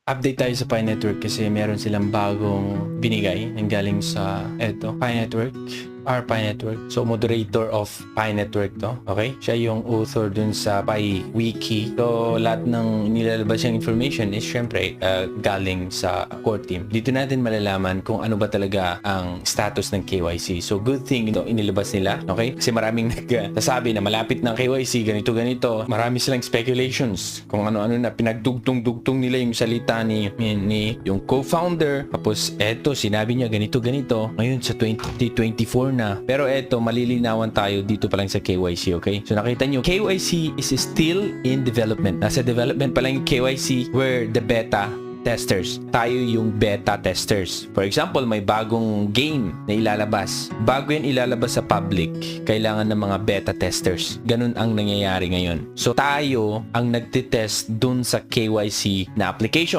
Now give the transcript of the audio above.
Update tayo sa Pi Network kasi meron silang bagong binigay nang galing sa Pi Network. Pi Network. So, moderator of Pi Network to. Okay? Siya yung author dun sa Pi Wiki. So, lahat ng nilalabas yung information is syempre galing sa core team. Dito natin malalaman kung ano ba talaga ang status ng KYC. So, good thing ito inilabas nila. Okay? Kasi maraming nagsasabi na malapit ng KYC, ganito. Marami silang speculations kung ano-ano na pinagdugtong-dugtong nila yung salita ni yung co-founder. Tapos, eto, sinabi niya ganito. Ngayon, sa 2024 na. Pero eto, malilinawan tayo dito pa lang sa KYC, okay? So nakita nyo, KYC is still in development. Nasa development pa lang yung KYC, where the beta testers. Tayo yung beta testers. For example, may bagong game na ilalabas. Bago yan ilalabas sa public, kailangan ng mga beta testers. Ganun ang nangyayari ngayon. So tayo ang nagtitest dun sa KYC na application.